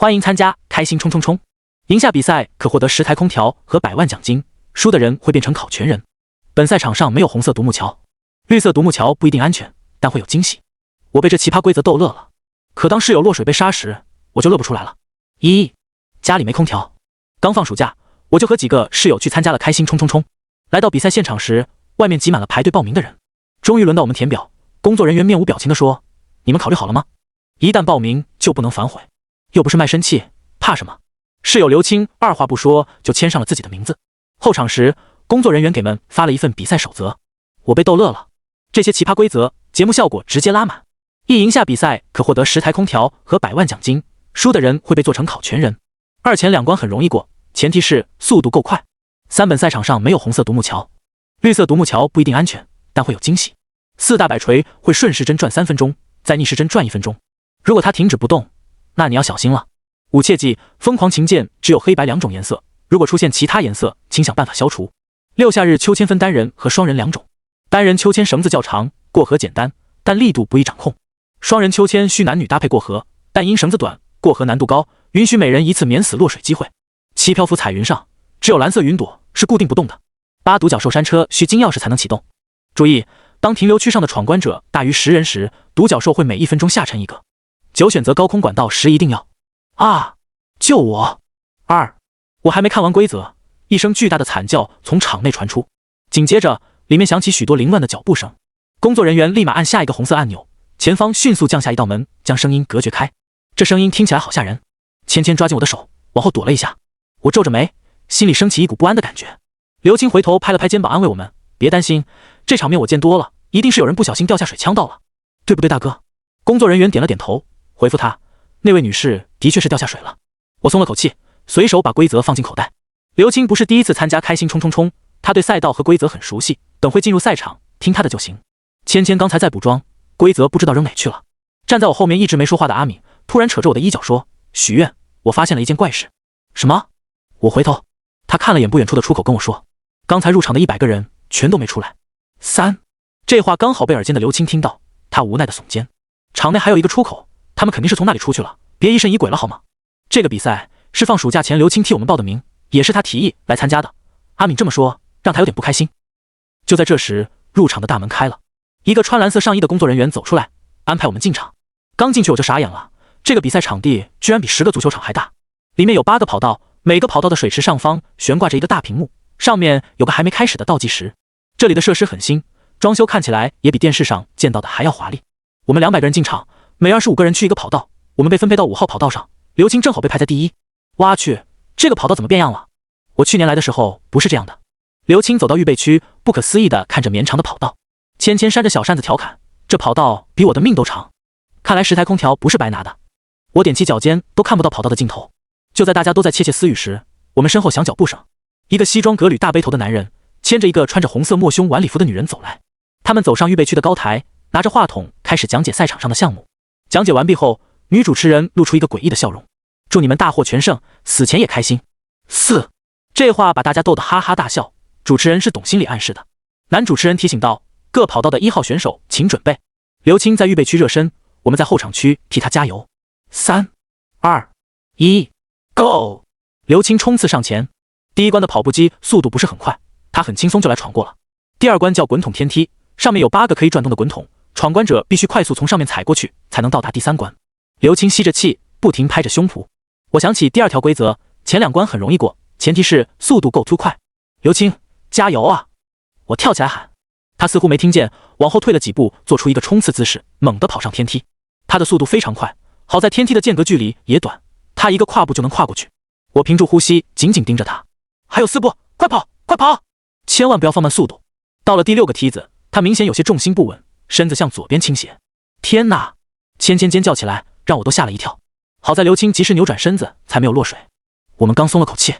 欢迎参加开心冲冲冲！赢下比赛可获得10台空调和100万奖金，输的人会变成考全人。本赛场上没有红色独木桥，绿色独木桥不一定安全，但会有惊喜。我被这奇葩规则逗乐了，可当室友落水被杀时，我就乐不出来了。家里没空调，刚放暑假，我就和几个室友去参加了开心冲冲冲。来到比赛现场时，外面挤满了排队报名的人。终于轮到我们填表，工作人员面无表情地说：“你们考虑好了吗？一旦报名就不能反悔，又不是卖身契，怕什么？”室友刘青二话不说就签上了自己的名字。候场时，工作人员给们发了一份比赛守则，我被逗乐了。这些奇葩规则，节目效果直接拉满。赢下比赛可获得10台空调和100万奖金，输的人会被做成考全人。2前2关很容易过，前提是速度够快。3本赛场上没有红色独木桥，绿色独木桥不一定安全，但会有惊喜。4大摆锤会顺时针转3分钟，再逆时针转1分钟。如果它停止不动，那你要小心了。5切记，疯狂琴键只有黑白2种颜色，如果出现其他颜色，请想办法消除。6夏日秋千分单人和双人2种，单人秋千绳子较长，过河简单，但力度不易掌控。双人秋千需男女搭配过河，但因绳子短，过河难度高，允许每人1次免死落水机会。7漂浮彩云上，只有蓝色云朵是固定不动的。8独角兽山车需金钥匙才能启动。注意，当停留区上的闯关者大于10人时，独角兽会每1分钟下沉1个。9选择高空管道时一定要救我！2我还没看完规则，一声巨大的惨叫从场内传出，紧接着里面响起许多凌乱的脚步声。工作人员立马按下一个红色按钮，前方迅速降下一道门，将声音隔绝开。这声音听起来好吓人。芊芊抓紧我的手，往后躲了一下。我皱着眉，心里升起一股不安的感觉。刘青回头拍了拍肩膀安慰我们：“别担心，这场面我见多了，一定是有人不小心掉下水呛到了，对不对，大哥？”工作人员点了点头，回复他：“那位女士的确是掉下水了。”我松了口气，随手把规则放进口袋。刘青不是第一次参加开心冲冲冲，他对赛道和规则很熟悉，等会进入赛场听他的就行。芊芊刚才在补妆，规则不知道扔哪去了。站在我后面一直没说话的阿敏突然扯着我的衣角说：“许愿，我发现了一件怪事。”什么？我回头，他看了眼不远处的出口跟我说：“刚才入场的100个人全都没出来。”3这话刚好被耳尖的刘青听到，他无奈的耸肩。场内还有一个出口，他们肯定是从那里出去了，别疑神疑鬼了好吗？这个比赛是放暑假前刘青替我们报的名，也是他提议来参加的。阿敏这么说，让他有点不开心。就在这时，入场的大门开了，一个穿蓝色上衣的工作人员走出来，安排我们进场。刚进去我就傻眼了，这个比赛场地居然比10个足球场还大，里面有8个跑道，每个跑道的水池上方悬挂着一个大屏幕，上面有个还没开始的倒计时。这里的设施很新，装修看起来也比电视上见到的还要华丽。我们200个人进场，每25个人去一个跑道，我们被分配到5号跑道上，刘青正好被排在第一。哇去，这个跑道怎么变样了？我去年来的时候不是这样的。刘青走到预备区，不可思议地看着绵长的跑道。芊芊扇着小扇子调侃：“这跑道比我的命都长。”看来10台空调不是白拿的。我踮起脚尖都看不到跑道的尽头。就在大家都在窃窃私语时，我们身后响脚步声，一个西装革履大背头的男人牵着一个穿着红色抹胸晚礼服的女人走来。他们走上预备区的高台，拿着话筒开始讲解赛场上的项目。讲解完毕后，女主持人露出一个诡异的笑容：“祝你们大获全胜，死前也开心。”4这话把大家逗得哈哈大笑，主持人是懂心理暗示的。男主持人提醒道：“各跑道的1号选手请准备。”刘青在预备区热身，我们在后场区替他加油。3、2、1 ，Go！ 刘青冲刺上前。第一关的跑步机速度不是很快，他很轻松就来闯过了。第2关叫滚筒天梯，上面有8个可以转动的滚筒，闯关者必须快速从上面踩过去，才能到达第3关。刘青吸着气，不停拍着胸脯。我想起第2条规则，前2关很容易过，前提是速度够突快。刘青，加油啊！我跳起来喊。他似乎没听见，往后退了几步，做出一个冲刺姿势，猛地跑上天梯。他的速度非常快，好在天梯的间隔距离也短，他一个跨步就能跨过去。我屏住呼吸，紧紧盯着他。还有4步，快跑，快跑！千万不要放慢速度。到了第6个梯子，他明显有些重心不稳，身子向左边倾斜。天哪！芊芊尖叫起来，让我都吓了一跳。好在刘青及时扭转身子，才没有落水。我们刚松了口气。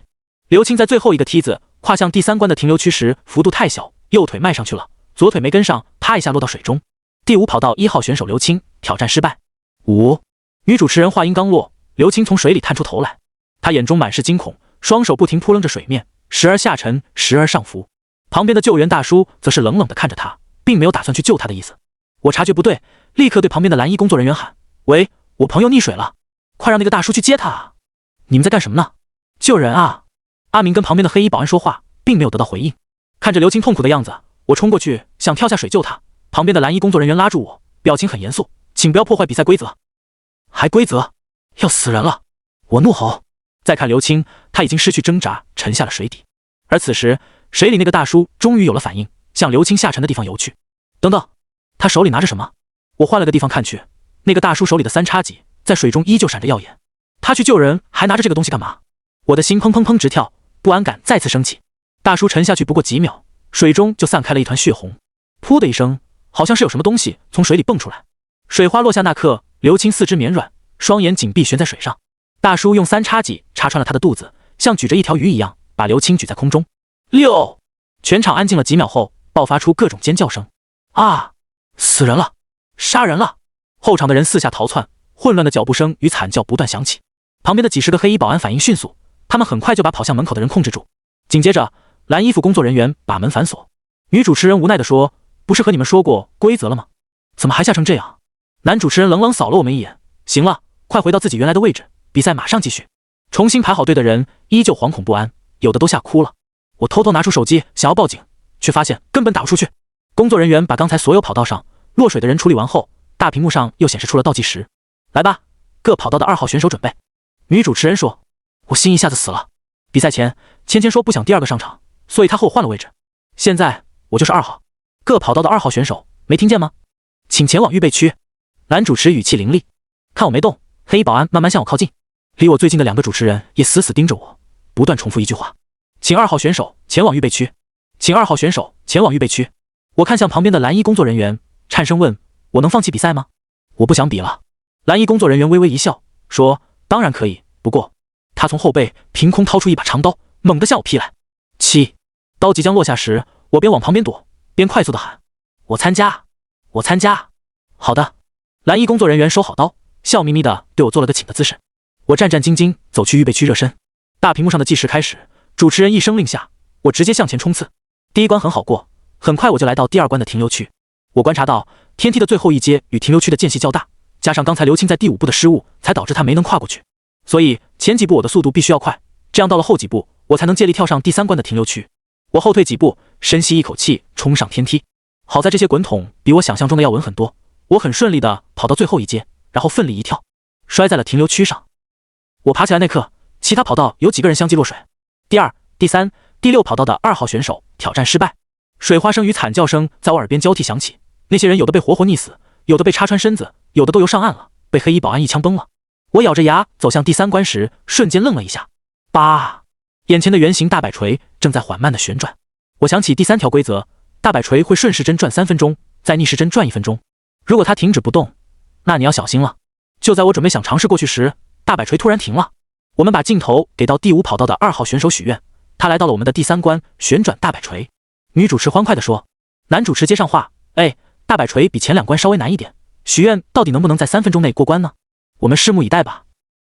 刘青在最后一个梯子跨向第3关的停留区时，幅度太小，右腿迈上去了，左腿没跟上，啪一下落到水中。第5跑道1号选手刘青挑战失败。5女主持人话音刚落，刘青从水里探出头来，他眼中满是惊恐，双手不停扑棱着水面，时而下沉，时而上浮。旁边的救援大叔则是冷冷地看着他，并没有打算去救他的意思。我察觉不对，立刻对旁边的蓝衣工作人员喊：“喂，我朋友溺水了，快让那个大叔去接他啊！你们在干什么呢？救人啊！阿明跟旁边的黑衣保安说话，并没有得到回应。看着刘青痛苦的样子，我冲过去想跳下水救他，旁边的蓝衣工作人员拉住我，表情很严肃，请不要破坏比赛规则。还规则？要死人了！我怒吼。再看刘青，他已经失去挣扎，沉下了水底。而此时，水里那个大叔终于有了反应，向刘青下沉的地方游去。等等，他手里拿着什么？我换了个地方看去，那个大叔手里的三叉戟在水中依旧闪着耀眼。他去救人，还拿着这个东西干嘛？我的心砰砰砰直跳，不安感再次升起。大叔沉下去不过几秒，水中就散开了一团血红。噗的一声，好像是有什么东西从水里蹦出来。水花落下那刻，刘青四肢绵软，双眼紧闭悬在水上。大叔用三叉戟插穿了他的肚子，像举着一条鱼一样，把刘青举在空中。六，全场安静了几秒后，爆发出各种尖叫声。啊！死人了！杀人了！后场的人四下逃窜，混乱的脚步声与惨叫不断响起。旁边的几十个黑衣保安反应迅速，他们很快就把跑向门口的人控制住。紧接着，蓝衣服工作人员把门反锁。女主持人无奈地说：“不是和你们说过规则了吗？怎么还吓成这样？”男主持人冷冷扫了我们一眼：“行了，快回到自己原来的位置，比赛马上继续。”重新排好队的人依旧惶恐不安，有的都吓哭了。我偷偷拿出手机想要报警，却发现根本打不出去。工作人员把刚才所有跑道上落水的人处理完后，大屏幕上又显示出了倒计时。来吧，各跑道的2号选手准备。女主持人说。我心一下子死了。比赛前，芊芊说不想第二个上场，所以她和我换了位置。现在我就是2号。各跑道的2号选手，没听见吗？请前往预备区。男主持语气凌厉。看我没动，黑衣保安慢慢向我靠近。离我最近的2个主持人也死死盯着我，不断重复一句话：请2号选手前往预备区，请2号选手前往预备区。我看向旁边的蓝衣工作人员，颤声问：我能放弃比赛吗？我不想比了。蓝衣工作人员微微一笑，说：当然可以，不过……他从后背凭空掏出一把长刀，猛地向我劈来。7，刀即将落下时，我边往旁边躲，边快速地喊：我参加，我参加。好的。蓝衣工作人员收好刀，笑眯眯地对我做了个请的姿势。我战战兢兢走去预备区热身。大屏幕上的计时开始，主持人一声令下，我直接向前冲刺。第一关很好过，很快我就来到第2关的停留区。我观察到天梯的最后一阶与停留区的间隙较大，加上刚才刘青在第5步的失误，才导致他没能跨过去。所以前几步我的速度必须要快，这样到了后几步我才能借力跳上第3关的停留区。我后退几步，深吸一口气，冲上天梯。好在这些滚筒比我想象中的要稳很多，我很顺利的跑到最后一阶，然后奋力一跳，摔在了停留区上。我爬起来那刻，其他跑道有几个人相继落水。第2、第3、第6跑道的2号选手挑战失败，水花声与惨叫声在我耳边交替响起。那些人有的被活活溺死，有的被插穿身子，有的都游上岸了，被黑衣保安一枪崩了。我咬着牙走向第3关时，瞬间愣了一下。8，眼前的圆形大摆锤正在缓慢的旋转。我想起第3条规则，大摆锤会顺时针转3分钟，再逆时针转1分钟。如果它停止不动，那你要小心了。就在我准备想尝试过去时，大摆锤突然停了。我们把镜头给到第5跑道的2号选手许愿，他来到了我们的第3关，旋转大摆锤。女主持欢快地说。男主持接上话：大摆锤比前2关稍微难一点，许愿到底能不能在3分钟内过关呢？我们拭目以待吧。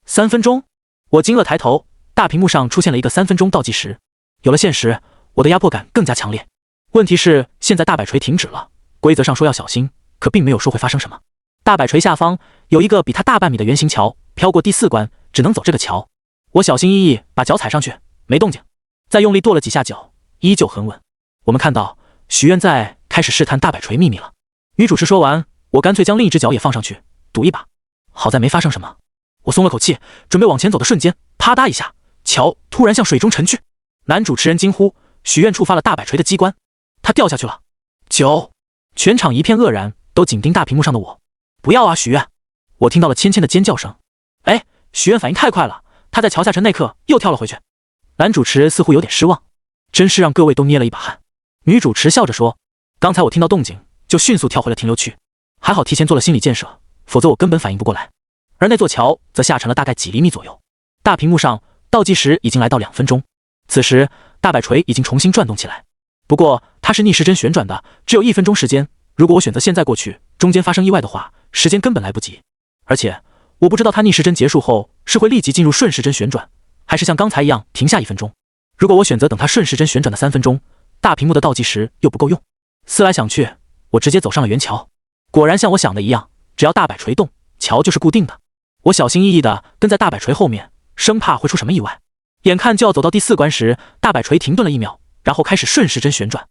3分钟，我惊愕抬头，大屏幕上出现了一个3分钟倒计时。有了限时，我的压迫感更加强烈。问题是现在大摆锤停止了，规则上说要小心，可并没有说会发生什么。大摆锤下方有一个比它大半米的圆形桥，飘过第4关，只能走这个桥。我小心翼翼把脚踩上去，没动静，再用力跺了几下脚，依旧很稳。我们看到许愿在开始试探大摆锤秘密了。女主持说完，我干脆将另一只脚也放上去，赌一把。好在没发生什么，我松了口气，准备往前走的瞬间，啪嗒一下，桥突然向水中沉去。男主持人惊呼，许愿触发了大摆锤的机关，他掉下去了。9，全场一片愕然，都紧盯大屏幕上的我。不要啊，许愿！我听到了芊芊的尖叫声。许愿反应太快了，他在桥下沉那刻又跳了回去。男主持似乎有点失望，真是让各位都捏了一把汗。女主持笑着说，刚才我听到动静就迅速跳回了停留区，还好提前做了心理建设，否则我根本反应不过来。而那座桥则下沉了大概几厘米左右。大屏幕上倒计时已经来到2分钟，此时大摆锤已经重新转动起来。不过它是逆时针旋转的，只有1分钟时间。如果我选择现在过去，中间发生意外的话，时间根本来不及。而且我不知道它逆时针结束后是会立即进入顺时针旋转，还是像刚才一样停下1分钟。如果我选择等它顺时针旋转的3分钟，大屏幕的倒计时又不够用。思来想去，我直接走上了圆桥。果然像我想的一样，只要大摆锤动，桥就是固定的。我小心翼翼地跟在大摆锤后面，生怕会出什么意外。眼看就要走到第4关时，大摆锤停顿了1秒，然后开始顺时针旋转。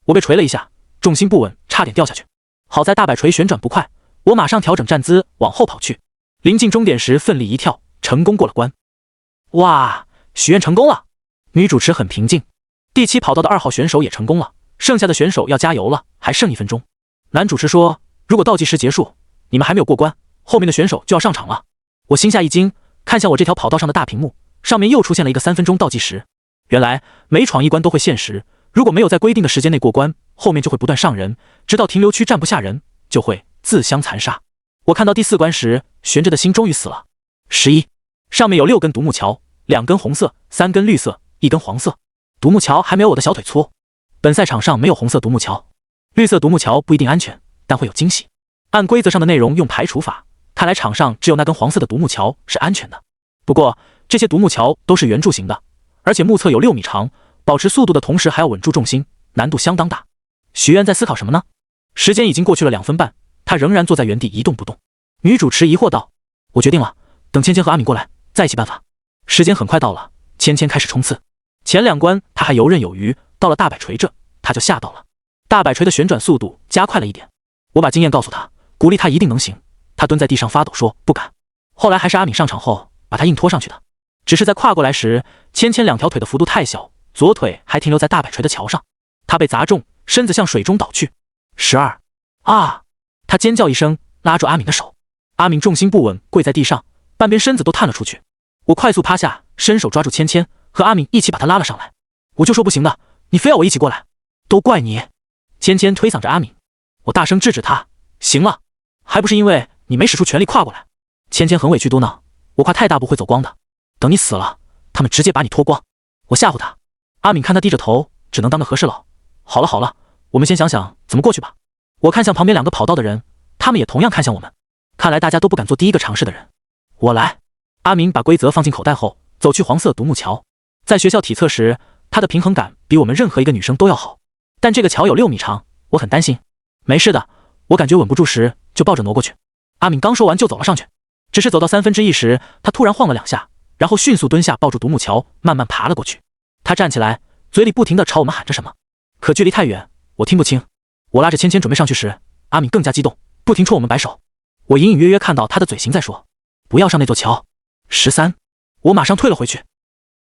我被锤了一下，重心不稳，差点掉下去。好在大摆锤旋转不快，我马上调整站姿往后跑去。临近终点时奋力一跳，成功过了关。哇，许愿成功了！女主持很平静。第7跑道的2号选手也成功了，剩下的选手要加油了，还剩1分钟。男主持说，如果倒计时结束，你们还没有过关，后面的选手就要上场了。我心下一惊，看向我这条跑道上的大屏幕，上面又出现了一个3分钟倒计时。原来每闯一关都会限时，如果没有在规定的时间内过关，后面就会不断上人，直到停留区站不下人，就会自相残杀。我看到第4关时，悬着的心终于死了。11，上面有6根独木桥，2根红色，3根绿色，1根黄色。独木桥还没有我的小腿粗。本赛场上没有红色独木桥，绿色独木桥不一定安全，但会有惊喜。按规则上的内容用排除法，看来场上只有那根黄色的独木桥是安全的。不过这些独木桥都是圆柱形的，而且目测有6米长，保持速度的同时还要稳住重心，难度相当大。许愿在思考什么呢？时间已经过去了2分半，他仍然坐在原地一动不动。女主持疑惑道：“我决定了，等芊芊和阿敏过来，再一起办法。”时间很快到了，芊芊开始冲刺。前2关他还游刃有余，到了大摆锤这，他就吓到了。大摆锤的旋转速度加快了一点。我把经验告诉他，鼓励他一定能行。他蹲在地上发抖说不敢。后来还是阿敏上场后把他硬拖上去的。只是在跨过来时，芊芊2条腿的幅度太小，左腿还停留在大摆锤的桥上，他被砸中，身子向水中倒去。12啊！他尖叫一声，拉住阿敏的手。阿敏重心不稳，跪在地上，半边身子都探了出去。我快速趴下，伸手抓住芊芊，和阿敏一起把她拉了上来。我就说不行的，你非要我一起过来，都怪你！芊芊推搡着阿敏，我大声制止她，行了，还不是因为你没使出全力跨过来。芊芊很委屈嘟囔，我跨太大步会走光的，等你死了，他们直接把你脱光。我吓唬她。阿敏看她低着头，只能当个和事佬。好了好了，我们先想想怎么过去吧。我看向旁边2个跑道的人，他们也同样看向我们。看来大家都不敢做第一个尝试的人。我来。阿敏把规则放进口袋后，走去黄色独木桥。在学校体测时，她的平衡感比我们任何一个女生都要好。但这个桥有6米长，我很担心。没事的，我感觉稳不住时就抱着挪过去。阿敏刚说完就走了上去，只是走到1/3时，她突然晃了2下，然后迅速蹲下抱住独木桥，慢慢爬了过去。她站起来，嘴里不停地朝我们喊着什么，可距离太远，我听不清。我拉着芊芊准备上去时，阿敏更加激动，不停冲我们摆手。我隐隐约约看到她的嘴型在说，不要上那座桥。13，我马上退了回去。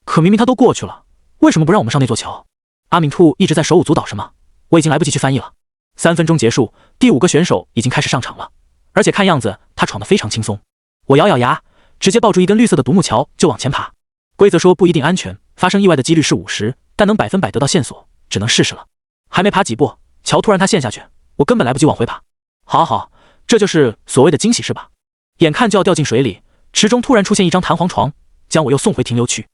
可明明她都过去了，为什么不让我们上那座桥？阿敏兔一直在手舞足蹈什么，我已经来不及去翻译了。3分钟结束，第5个选手已经开始上场了，而且看样子他闯得非常轻松。我咬咬牙，直接抱住一根绿色的独木桥就往前爬。规则说不一定安全，发生意外的几率是50%，但能100%得到线索，只能试试了。还没爬几步，桥突然塌陷下去，我根本来不及往回爬。好，这就是所谓的惊喜是吧？眼看就要掉进水里，池中突然出现一张弹簧床，将我又送回停留区。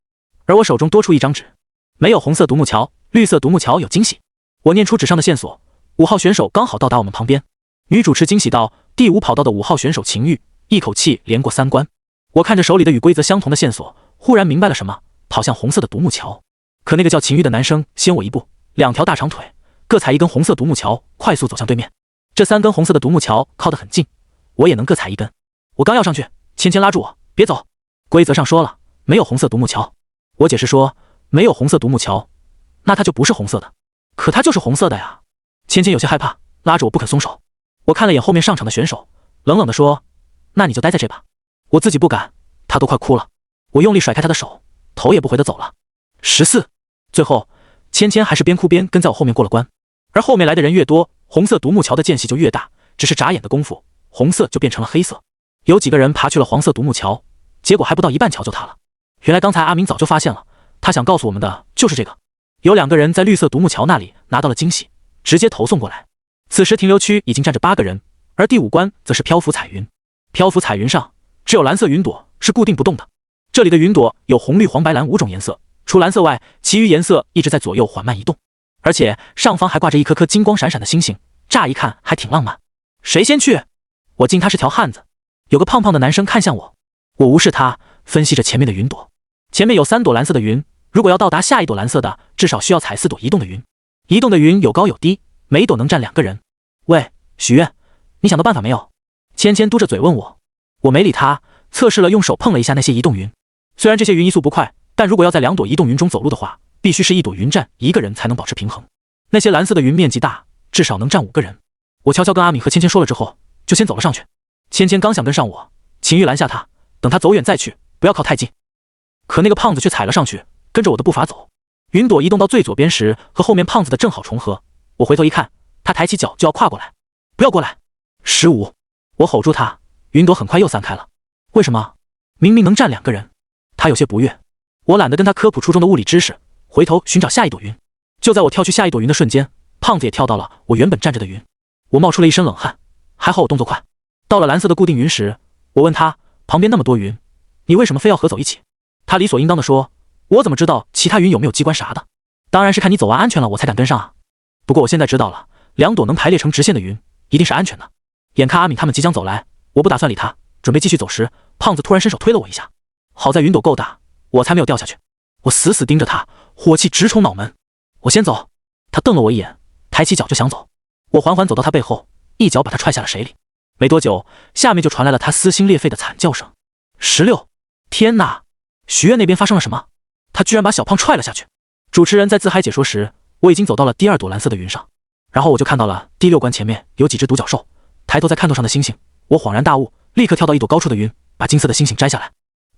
而我手中多出一张纸，没有红色独木桥，绿色独木桥有惊喜。我念出纸上的线索，5号选手刚好到达我们旁边。女主持惊喜到，第5跑道的5号选手秦玉，一口气连过3关。我看着手里的与规则相同的线索，忽然明白了什么，跑向红色的独木桥。可那个叫秦玉的男生先我一步，2条大长腿，各踩1根红色独木桥，快速走向对面。这3根红色的独木桥靠得很近，我也能各踩1根。我刚要上去，芊芊拉住我，别走。规则上说了，没有红色独木桥。我解释说，没有红色独木桥，那它就不是红色的。可它就是红色的呀。芊芊有些害怕，拉着我不肯松手。我看了眼后面上场的选手，冷冷地说，那你就待在这吧。我自己不敢，他都快哭了。我用力甩开他的手，头也不回地走了。14，最后芊芊还是边哭边跟在我后面过了关。而后面来的人越多，红色独木桥的间隙就越大，只是眨眼的功夫，红色就变成了黑色。有几个人爬去了黄色独木桥，结果还不到一半桥就塌了。原来刚才阿明早就发现了，他想告诉我们的就是这个。有2个人在绿色独木桥那里拿到了惊喜，直接投送过来。此时停留区已经站着8个人，而第5关则是漂浮彩云。漂浮彩云上只有蓝色云朵是固定不动的，这里的云朵有红绿黄白蓝5种颜色，除蓝色外，其余颜色一直在左右缓慢移动，而且上方还挂着一颗颗金光闪闪的星星，乍一看还挺浪漫。谁先去？我敬他是条汉子。有个胖胖的男生看向我，我无视他，分析着前面的云朵。前面有3朵蓝色的云，如果要到达下一朵蓝色的，至少需要踩4朵移动的云。移动的云有高有低，每朵能站2个人。喂，许愿，你想到办法没有？芊芊嘟着嘴问我。我没理他，测试了用手碰了一下那些移动云。虽然这些云移速不快，但如果要在2朵移动云中走路的话，必须是1朵云占1个人才能保持平衡。那些蓝色的云面积大，至少能占5个人。我悄悄跟阿敏和芊芊说了之后，就先走了上去。芊芊刚想跟上我，秦玉拦下他，等他走远再去，不要靠太近。可那个胖子却踩了上去，跟着我的步伐走。云朵移动到最左边时，和后面胖子的正好重合。我回头一看，他抬起脚就要跨过来。不要过来！15！我吼住他，云朵很快又散开了。为什么？明明能站2个人。他有些不悦。我懒得跟他科普初中的物理知识，回头寻找下1朵云。就在我跳去下1朵云的瞬间，胖子也跳到了我原本站着的云。我冒出了一身冷汗，还好我动作快。到了蓝色的固定云时，我问他，旁边那么多云，你为什么非要和走一起？他理所应当地说，我怎么知道其他云有没有机关啥的？当然是看你走完安全了我才敢跟上啊。不过我现在知道了，2朵能排列成直线的云一定是安全的。眼看阿敏他们即将走来，我不打算理他，准备继续走时，胖子突然伸手推了我一下。好在云朵够大，我才没有掉下去。我死死盯着他，火气直冲脑门。我先走。他瞪了我一眼，抬起脚就想走。我缓缓走到他背后，一脚把他踹下了水里。没多久，下面就传来了他撕心裂肺的惨叫声。16！天哪！许愿那边发生了什么？他居然把小胖踹了下去。主持人在自嗨解说时，我已经走到了第2朵蓝色的云上，然后我就看到了第6关前面有几只独角兽，抬头在看头上的星星。我恍然大悟，立刻跳到1朵高处的云，把金色的星星摘下来。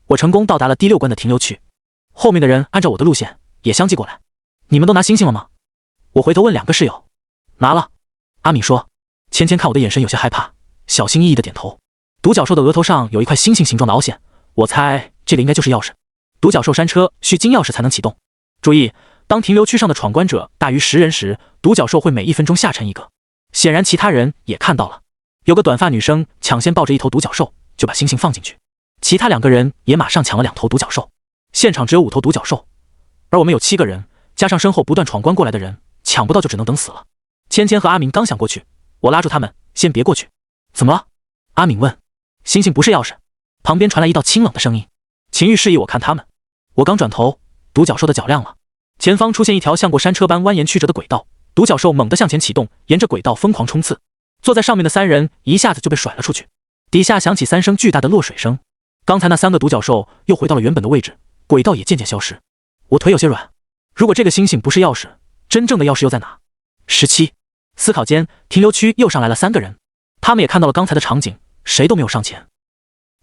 我成功到达了第6关的停留区。后面的人按照我的路线也相继过来。你们都拿星星了吗？我回头问2个室友。拿了。阿敏说。芊芊看我的眼神有些害怕，小心翼翼地点头。独角兽的额头上有一块星星形状的凹陷，我猜这个应该就是钥匙。独角兽山车需金钥匙才能启动。注意，当停留区上的闯关者大于10人时，独角兽会每1分钟下沉1个。显然其他人也看到了，有个短发女生抢先抱着1头独角兽就把星星放进去，其他2个人也马上抢了2头独角兽。现场只有5头独角兽，而我们有7个人，加上身后不断闯关过来的人，抢不到就只能等死了。芊芊和阿明刚想过去，我拉住他们，先别过去。怎么了？阿敏问。星星不是钥匙。旁边传来一道清冷的声音。秦玉示意我看他们。我刚转头，独角兽的脚亮了，前方出现一条像过山车般蜿蜒曲折的轨道，独角兽猛地向前启动，沿着轨道疯狂冲刺。坐在上面的3人一下子就被甩了出去，底下响起3声巨大的落水声。刚才那3个独角兽又回到了原本的位置，轨道也渐渐消失。我腿有些软，如果这个星星不是钥匙，真正的钥匙又在哪？17。思考间，停留区又上来了3个人，他们也看到了刚才的场景，谁都没有上前。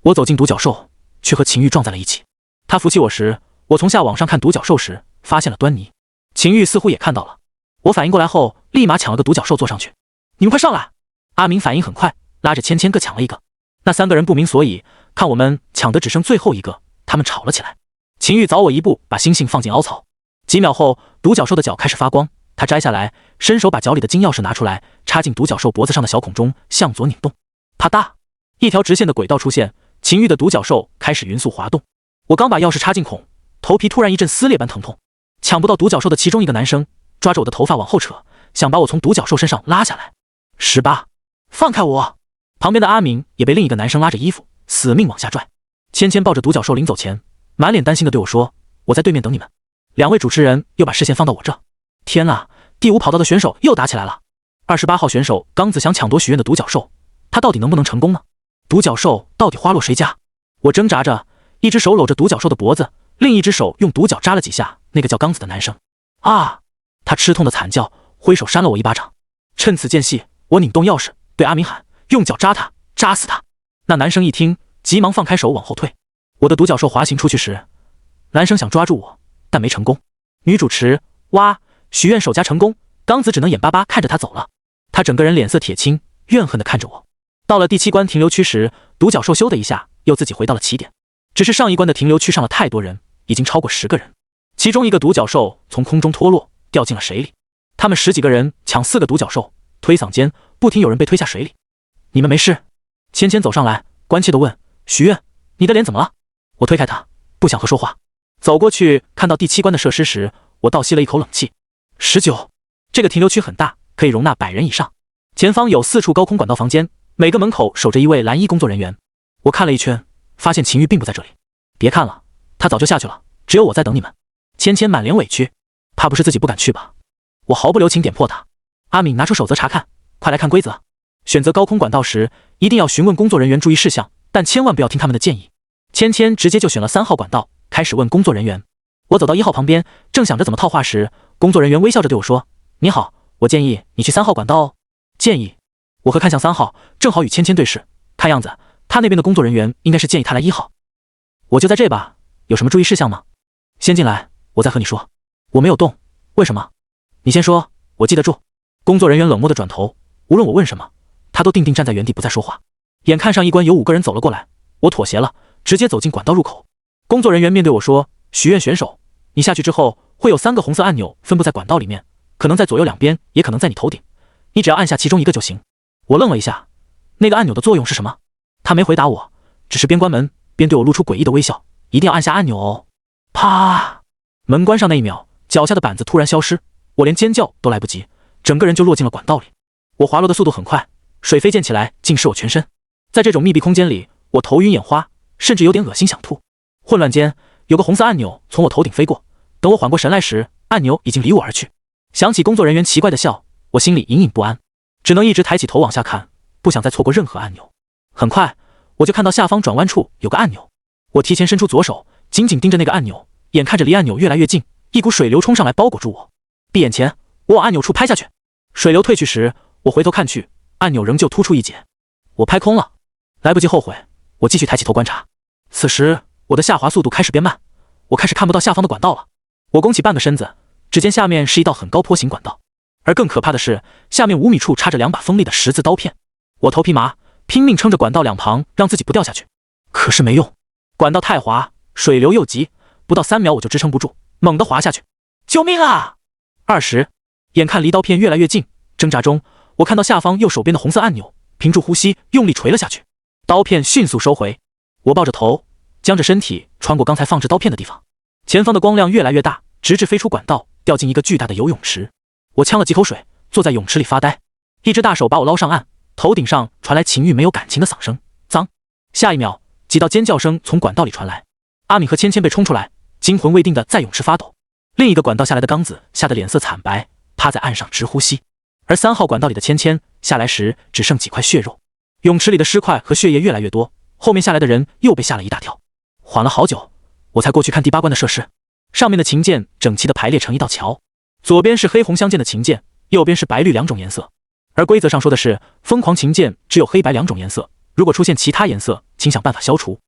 我走进独角兽，却和秦玉撞在了一起。他扶起我时，我从下往上看独角兽时，发现了端倪。秦玉似乎也看到了。我反应过来后，立马抢了个独角兽坐上去。你们快上来！阿明反应很快，拉着芊芊各抢了1个。那3个人不明所以，看我们抢得只剩最后1个，他们吵了起来。秦玉早我1步把星星放进凹槽，几秒后，独角兽的脚开始发光，他摘下来，伸手把脚里的金钥匙拿出来，插进独角兽脖子上的小孔中，向左拧动。啪嗒，一条直线的轨道出现，秦玉的独角兽开始匀速滑动。我刚把钥匙插进孔，头皮突然一阵撕裂般疼痛。抢不到独角兽的其中1个男生抓着我的头发往后扯，想把我从独角兽身上拉下来。18，放开我！旁边的阿明也被另一个男生拉着衣服，死命往下拽。芊芊抱着独角兽临走前，满脸担心地对我说：“我在对面等你们。”2位主持人又把视线放到我这。天啊，第5跑道的选手又打起来了。28号选手刚子想抢夺许愿的独角兽，他到底能不能成功呢？独角兽到底花落谁家？我挣扎着，一只手搂着独角兽的脖子，另一只手用独角扎了几下那个叫刚子的男生。啊！他吃痛的惨叫，挥手扇了我1巴掌。趁此间隙，我拧动钥匙，对阿明喊：“用脚扎他，扎死他！”那男生一听，急忙放开手往后退。我的独角兽滑行出去时，男生想抓住我，但没成功。女主持：哇，许愿守家成功！刚子只能眼巴巴看着他走了。他整个人脸色铁青，怨恨地看着我。到了第7关停留区时，独角兽咻的一下又自己回到了起点。只是上1关的停留区上了太多人，已经超过10个人。其中1个独角兽从空中脱落，掉进了水里。他们10几个人抢4个独角兽，推搡间不停有人被推下水里。你们没事？芊芊走上来，关切地问：“许愿，你的脸怎么了？”我推开他，不想和说话。走过去看到第7关的设施时，我倒吸了一口冷气。19，这个停留区很大，可以容纳100人以上。前方有4处高空管道房间，每个门口守着1位蓝衣工作人员。我看了一圈，发现秦玉并不在这里。别看了，他早就下去了，只有我在等你们。芊芊满脸委屈，怕不是自己不敢去吧？我毫不留情点破他。阿敏拿出守则查看，快来看规则。选择高空管道时，一定要询问工作人员注意事项，但千万不要听他们的建议。芊芊直接就选了3号管道，开始问工作人员。我走到1号旁边，正想着怎么套话时，工作人员微笑着对我说：“你好，我建议你去3号管道哦。”建议？我和看向3号，正好与芊芊对视，看样子他那边的工作人员应该是建议他来1号。我就在这吧，有什么注意事项吗？先进来，我再和你说。我没有动，为什么？你先说，我记得住。工作人员冷漠地转头，无论我问什么，他都定定站在原地不再说话。眼看上一关有5个人走了过来，我妥协了，直接走进管道入口。工作人员面对我说：“许愿选手，你下去之后会有3个红色按钮分布在管道里面，可能在左右两边，也可能在你头顶，你只要按下其中一个就行。”我愣了一下，那个按钮的作用是什么？他没回答我，只是边关门边对我露出诡异的微笑。一定要按下按钮哦。啪！门关上那一秒，脚下的板子突然消失，我连尖叫都来不及，整个人就落进了管道里。我滑落的速度很快，水飞溅起来浸湿我全身。在这种密闭空间里，我头晕眼花，甚至有点恶心想吐。混乱间，有个红色按钮从我头顶飞过，等我缓过神来时，按钮已经离我而去。想起工作人员奇怪的笑，我心里隐隐不安，只能一直抬起头往下看，不想再错过任何按钮。很快，我就看到下方转弯处有个按钮，我提前伸出左手，紧紧盯着那个按钮，眼看着离按钮越来越近，一股水流冲上来包裹住我。闭眼前，我往按钮处拍下去，水流退去时，我回头看去，按钮仍旧突出一截。我拍空了，来不及后悔，我继续抬起头观察。此时，我的下滑速度开始变慢，我开始看不到下方的管道了。我弓起半个身子，只见下面是一道很高坡形管道，而更可怕的是，下面5米处插着2把锋利的10字刀片。我头皮麻，拼命撑着管道两旁，让自己不掉下去，可是没用。管道太滑，水流又急，不到3秒我就支撑不住，猛地滑下去。救命啊！20，眼看离刀片越来越近，挣扎中，我看到下方右手边的红色按钮，屏住呼吸，用力捶了下去。刀片迅速收回，我抱着头，将着身体穿过刚才放置刀片的地方。前方的光亮越来越大，直至飞出管道，掉进一个巨大的游泳池。我呛了几口水，坐在泳池里发呆。一只大手把我捞上岸，头顶上传来秦玉没有感情的嗓声：“脏！”下一秒，几道尖叫声从管道里传来。阿敏和芊芊被冲出来，惊魂未定的在泳池发抖。另一个管道下来的刚子吓得脸色惨白，趴在岸上直呼吸。而3号管道里的芊芊下来时只剩几块血肉，泳池里的尸块和血液越来越多，后面下来的人又被吓了一大跳。缓了好久，我才过去看第8关的设施。上面的琴键整齐地排列成一道桥，左边是黑红相间的琴键，右边是白绿2种颜色。而规则上说的是，疯狂琴键只有黑白2种颜色，如果出现其他颜色，请想办法消除。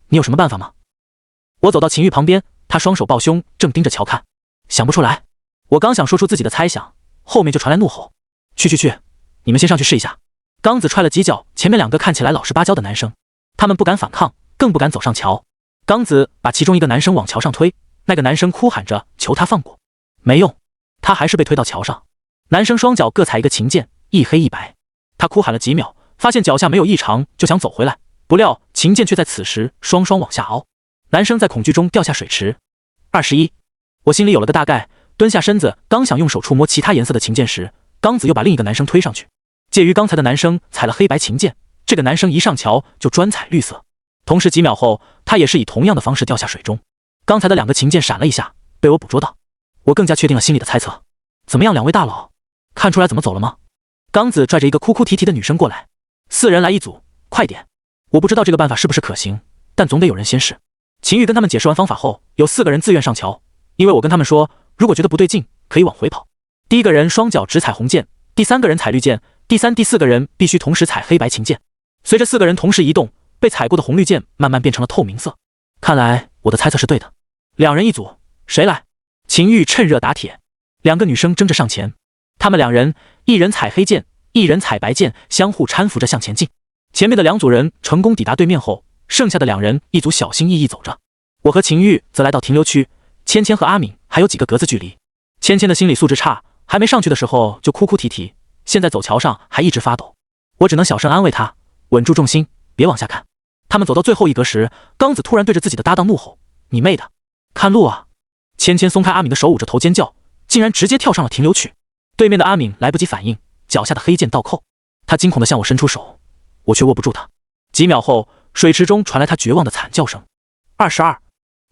你有什么办法吗？我走到秦玉旁边，他双手抱胸，正盯着桥看。想不出来。我刚想说出自己的猜想，后面就传来怒吼：“去！你们先上去试一下！”刚子踹了几脚前面2个看起来老实巴交的男生，他们不敢反抗，更不敢走上桥。刚子把其中一个男生往桥上推，那个男生哭喊着求他放过，没用，他还是被推到桥上。男生双脚各踩一个琴键，一黑一白。他哭喊了几秒，发现脚下没有异常，就想走回来，不料琴键却在此时双双往下凹。男生在恐惧中掉下水池。21，我心里有了个大概，蹲下身子，刚想用手触摸其他颜色的琴键时，刚子又把另一个男生推上去。介于刚才的男生踩了黑白琴键，这个男生一上桥就专踩绿色。同时几秒后，他也是以同样的方式掉下水中。刚才的2个琴键闪了一下，被我捕捉到。我更加确定了心里的猜测。怎么样，2位大佬，看出来怎么走了吗？刚子拽着一个哭哭啼啼的女生过来，4人来一组，快点！我不知道这个办法是不是可行，但总得有人先试。秦玉跟他们解释完方法后，有4个人自愿上桥，因为我跟他们说，如果觉得不对劲，可以往回跑。第1个人双脚只踩红键，第3个人踩绿键，第3、第4个人必须同时踩黑白琴键。随着4个人同时移动，被踩过的红绿键慢慢变成了透明色。看来我的猜测是对的。2人一组，谁来？秦玉趁热打铁。2个女生争着上前，她们2人，一人踩黑键，一人踩白键，相互搀扶着向前进。前面的2组人成功抵达对面后，剩下的2人一组小心翼翼走着。我和秦玉则来到停留区，芊芊和阿敏还有几个格子距离。芊芊的心理素质差，还没上去的时候就哭哭啼啼，现在走桥上还一直发抖。我只能小声安慰她，稳住重心，别往下看。他们走到最后一格时，刚子突然对着自己的搭档怒吼：“你妹的，看路啊！”芊芊松开阿敏的手，捂着头尖叫，竟然直接跳上了停留区。对面的阿敏来不及反应，脚下的黑键倒扣，他惊恐地向我伸出手，我却握不住他。几秒后，水池中传来他绝望的惨叫声。22，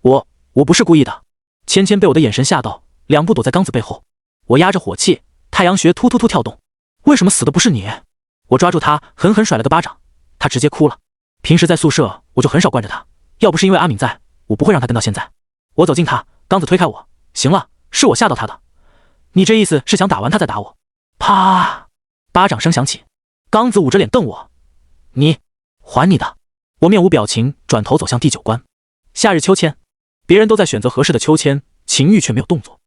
我不是故意的。芊芊被我的眼神吓到，2步躲在刚子背后。我压着火气，太阳穴突突突跳动。为什么死的不是你？我抓住他，狠狠甩了个巴掌，他直接哭了。平时在宿舍我就很少惯着他，要不是因为阿敏在，我不会让他跟到现在。我走近他，刚子推开我，行了，是我吓到他的。你这意思是想打完他再打我？啪！巴掌声响起，刚子捂着脸瞪我，你还你的！我面无表情，转头走向第9关。夏日秋千，别人都在选择合适的秋千，秦玉却没有动作。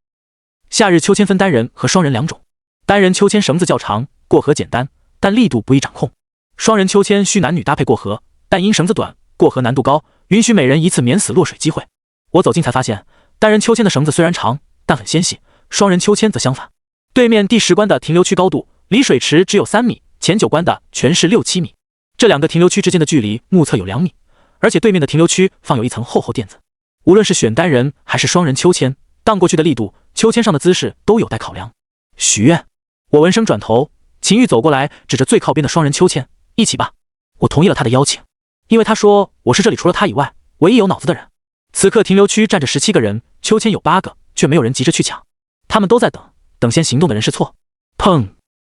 夏日秋千分单人和双人2种，单人秋千绳子较长，过河简单，但力度不易掌控；双人秋千需男女搭配过河，但因绳子短，过河难度高，允许每人1次免死落水机会。我走近才发现，单人秋千的绳子虽然长，但很纤细，双人秋千则相反。对面第10关的停留区高度离水池只有3米，前9关的全是6、7米。这2个停留区之间的距离目测有2米，而且对面的停留区放有一层厚厚垫子。无论是选单人还是双人秋千，荡过去的力度，秋千上的姿势都有待考量。许愿，我闻声转头，秦玉走过来，指着最靠边的双人秋千，一起吧。我同意了他的邀请，因为他说我是这里除了他以外唯一有脑子的人。此刻停留区站着17个人，秋千有8个，却没有人急着去抢，他们都在等先行动的人是错。砰！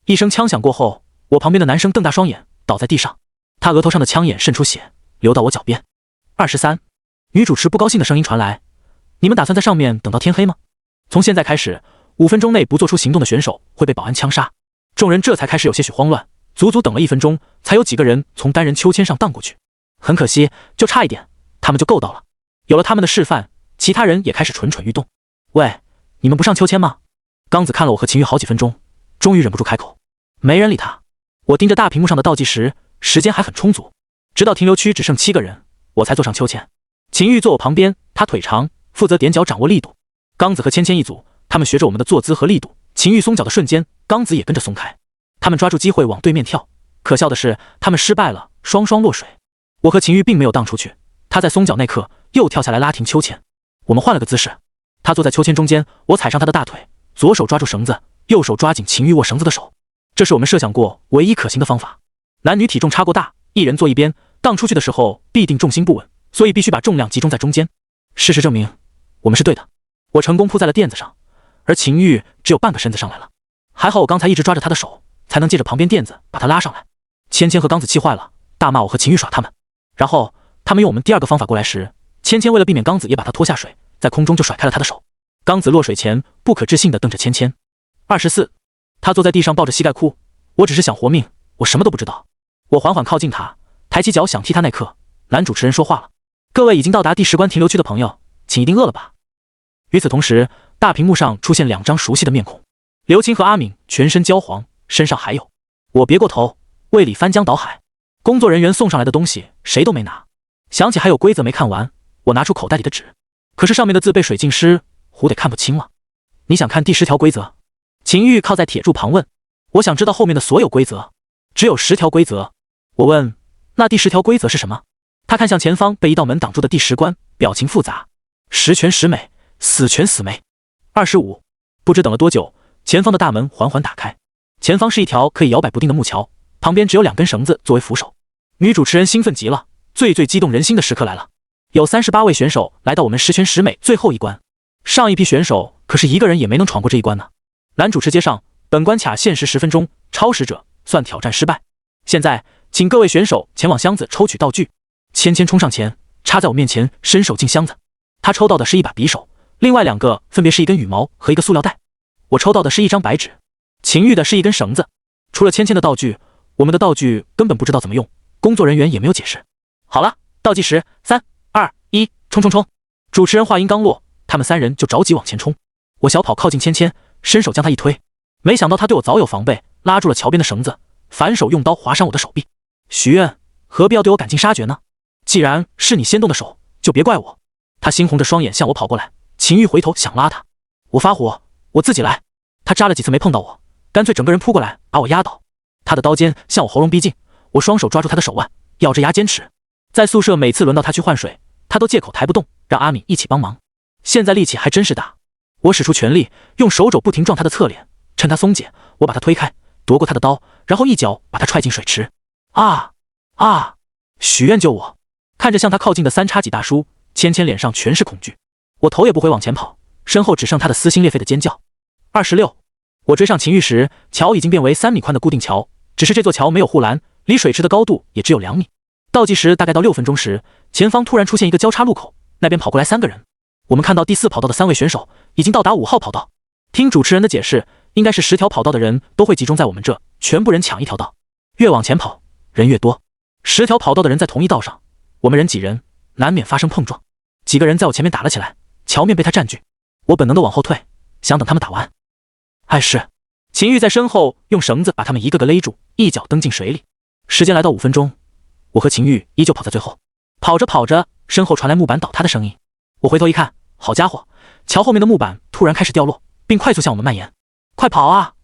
一声枪响过后，我旁边的男生瞪大双眼，倒在地上，他额头上的枪眼渗出血，流到我脚边。23，女主持不高兴的声音传来：你们打算在上面等到天黑吗？从现在开始，5分钟内不做出行动的选手会被保安枪杀。众人这才开始有些许慌乱，足足等了1分钟，才有几个人从单人秋千上荡过去。很可惜，就差一点，他们就够到了。有了他们的示范，其他人也开始蠢蠢欲动。喂，你们不上秋千吗？刚子看了我和秦玉好几分钟，终于忍不住开口。没人理他。我盯着大屏幕上的倒计时，时间还很充足，直到停留区只剩7个人，我才坐上秋千。秦玉坐我旁边，他腿长，负责踮脚掌握力度。刚子和芊芊一组，他们学着我们的坐姿和力度。秦玉松脚的瞬间，刚子也跟着松开。他们抓住机会往对面跳，可笑的是，他们失败了，双双落水。我和秦玉并没有荡出去，他在松脚那刻又跳下来拉停秋千。我们换了个姿势，他坐在秋千中间，我踩上他的大腿，左手抓住绳子，右手抓紧秦玉握绳子的手。这是我们设想过唯一可行的方法。男女体重差过大，一人坐一边，荡出去的时候必定重心不稳，所以必须把重量集中在中间。事实证明，我们是对的。我成功扑在了垫子上，而秦玉只有半个身子上来了。还好我刚才一直抓着他的手，才能借着旁边垫子把他拉上来。芊芊和刚子气坏了，大骂我和秦玉耍他们。然后他们用我们第2个方法过来时，芊芊为了避免刚子也把他拖下水，在空中就甩开了他的手。刚子落水前不可置信地瞪着芊芊。24，他坐在地上抱着膝盖哭，我只是想活命，我什么都不知道。我缓缓靠近他，抬起脚想踢他那刻，男主持人说话了：各位已经到达第10关停留区的朋友，请一定饿了吧。与此同时，大屏幕上出现2张熟悉的面孔，刘青和阿敏全身焦黄，身上还有。我别过头，胃里翻江倒海。工作人员送上来的东西谁都没拿，想起还有规则没看完，我拿出口袋里的纸，可是上面的字被水浸湿，糊得看不清了。你想看第10条规则？秦玉靠在铁柱旁问。我想知道后面的所有规则，只有10条规则。我问，那第10条规则是什么？他看向前方被一道门挡住的第10关，表情复杂。十全十美，死全死没。25，不知等了多久，前方的大门缓缓打开，前方是一条可以摇摆不定的木桥，旁边只有2根绳子作为扶手。女主持人兴奋极了，最激动人心的时刻来了。有38位选手来到我们十全十美最后一关，上一批选手可是1个人也没能闯过这一关呢。男主持接上，本关卡限时10分钟，超时者算挑战失败。现在请各位选手前往箱子抽取道具。芊芊冲上前，插在我面前，伸手进箱子。他抽到的是一把匕首，另外2个分别是一根羽毛和一个塑料袋。我抽到的是一张白纸，秦玉的是一根绳子。除了芊芊的道具，我们的道具根本不知道怎么用，工作人员也没有解释。好了，倒计时，3、2、1，冲冲冲！主持人话音刚落，他们3人就着急往前冲。我小跑靠近芊芊，伸手将她一推，没想到她对我早有防备，拉住了桥边的绳子，反手用刀划伤我的手臂。许愿，何必要对我赶尽杀绝呢？既然是你先动的手，就别怪我。他猩红着双眼向我跑过来，秦玉回头想拉他，我发火，我自己来。他扎了几次没碰到我，干脆整个人扑过来把我压倒。他的刀尖向我喉咙逼近，我双手抓住他的手腕，咬着牙坚持。在宿舍每次轮到他去换水，他都借口抬不动，让阿敏一起帮忙。现在力气还真是大，我使出全力，用手肘不停撞他的侧脸，趁他松解，我把他推开，夺过他的刀，然后一脚把他踹进水池。啊！许愿救我！看着向他靠近的3叉戟大叔，芊芊脸上全是恐惧。我头也不回往前跑，身后只剩他的撕心裂肺的尖叫。26，我追上秦玉时，桥已经变为3米宽的固定桥，只是这座桥没有护栏，离水池的高度也只有2米。倒计时大概到6分钟时，前方突然出现一个交叉路口，那边跑过来3个人。我们看到第4跑道的3位选手已经到达5号跑道。听主持人的解释，应该是10条跑道的人都会集中在我们这，全部人抢一条道。越往前跑，人越多。10条跑道的人在同一道上，我们人挤人，难免发生碰撞。几个人在我前面打了起来，桥面被他占据。我本能的往后退，想等他们打完。碍事，秦玉在身后用绳子把他们一个个勒住，一脚蹬进水里。时间来到5分钟，我和秦玉依旧跑在最后。跑着跑着，身后传来木板倒塌的声音。我回头一看，好家伙，桥后面的木板突然开始掉落，并快速向我们蔓延。快跑啊！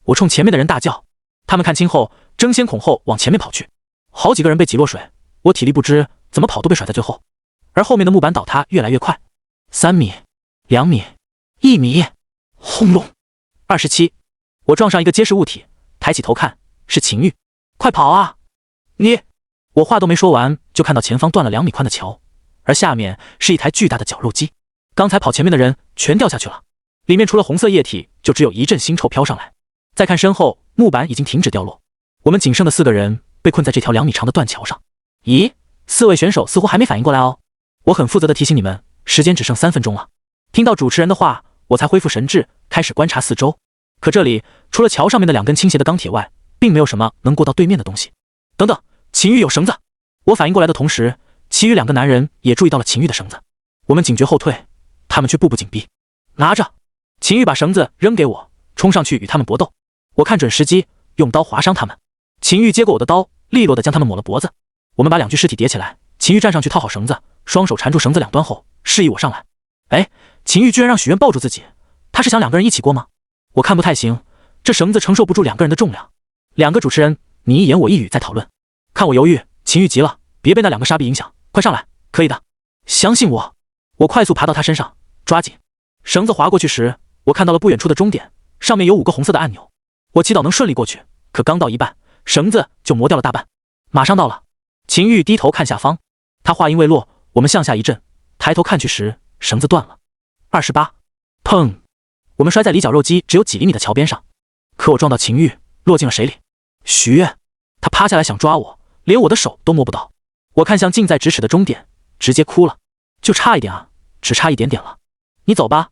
我冲前面的人大叫。他们看清后，争先恐后往前面跑去。好几个人被挤落水，我体力不支，怎么跑都被甩在最后。而后面的木板倒塌越来越快，3米、2米、1米，轰隆！27，我撞上一个结实物体，抬起头看，是秦玉。快跑啊！你！我话都没说完，就看到前方断了2米宽的桥，而下面是一台巨大的绞肉机。刚才跑前面的人全掉下去了，里面除了红色液体，就只有一阵腥臭飘上来。再看身后，木板已经停止掉落，我们仅剩的4个人被困在这条2米长的断桥上。咦，4位选手似乎还没反应过来哦。我很负责地提醒你们，时间只剩3分钟了。听到主持人的话，我才恢复神智，开始观察四周。可这里除了桥上面的2根倾斜的钢铁外，并没有什么能过到对面的东西。等等，秦玉有绳子！我反应过来的同时，其余2个男人也注意到了秦玉的绳子。我们警觉后退，他们却步步紧逼。拿着！秦玉把绳子扔给我，冲上去与他们搏斗。我看准时机，用刀划伤他们。秦玉接过我的刀，利落地将他们抹了脖子。我们把2具尸体叠起来，秦玉站上去套好绳子，双手缠住绳子2端后，示意我上来。哎，秦玉居然让许愿抱住自己，他是想2个人一起过吗？我看不太行，这绳子承受不住2个人的重量。2个主持人你一言我一语在讨论，看我犹豫，秦玉急了，别被那2个傻逼影响，快上来，可以的，相信我。我快速爬到他身上，抓紧绳子滑过去时，我看到了不远处的终点，上面有5个红色的按钮。我祈祷能顺利过去，可刚到一半，绳子就磨掉了大半。马上到了。秦玉低头看下方，他话音未落，我们向下一震，抬头看去时，绳子断了。28，砰！我们摔在离绞肉机只有几厘米的桥边上，可我撞到秦玉，落进了水里。许愿，他趴下来想抓我，连我的手都摸不到。我看向近在咫尺的终点，直接哭了，就差一点啊，只差一点点了。你走吧，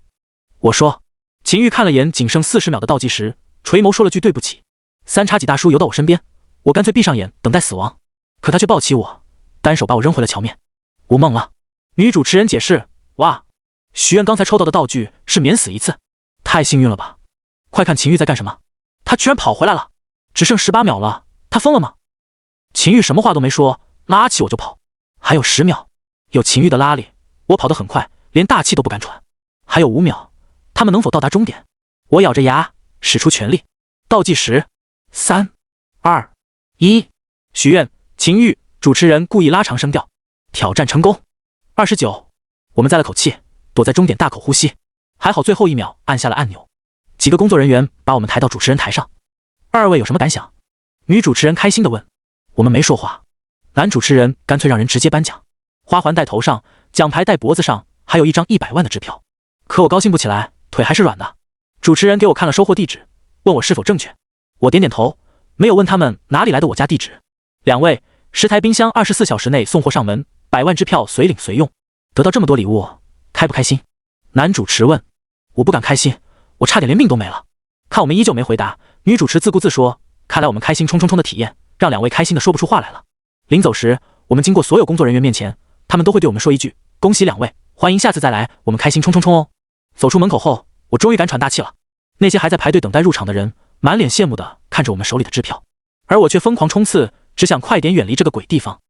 我说。秦玉看了眼仅剩40秒的倒计时，垂眸说了句对不起。3叉戟大叔游到我身边，我干脆闭上眼等待死亡，可他却抱起我，单手把我扔回了桥面。我懵了。女主持人解释，哇，许愿刚才抽到的道具是免死1次，太幸运了吧。快看秦玉在干什么，他居然跑回来了，只剩18秒了，他疯了吗？秦玉什么话都没说，拉起我就跑。还有10秒，有秦玉的拉力，我跑得很快，连大气都不敢喘。还有5秒，他们能否到达终点？我咬着牙使出全力，倒计时，3、2、1，许愿，秦玉。主持人故意拉长声调，挑战成功。29，我们再了口气，躲在终点大口呼吸。还好最后1秒按下了按钮。几个工作人员把我们抬到主持人台上。2位有什么感想？女主持人开心地问。我们没说话。男主持人干脆让人直接颁奖，花环戴头上，奖牌戴脖子上，还有1张100万的支票。可我高兴不起来，腿还是软的。主持人给我看了收货地址，问我是否正确。我点点头，没有问他们哪里来的我家地址。2位，10台冰箱24小时内送货上门，100万支票随领随用。得到这么多礼物，开不开心？男主持问。我不敢开心，我差点连命都没了。看我们依旧没回答，女主持自顾自说，看来我们开心冲冲冲的体验，让2位开心的说不出话来了。临走时，我们经过所有工作人员面前，他们都会对我们说一句，恭喜2位，欢迎下次再来，我们开心冲冲冲哦。走出门口后，我终于敢喘大气了。那些还在排队等待入场的人，满脸羡慕的看着我们手里的支票，而我却疯狂冲刺，只想快点远离这个鬼地方。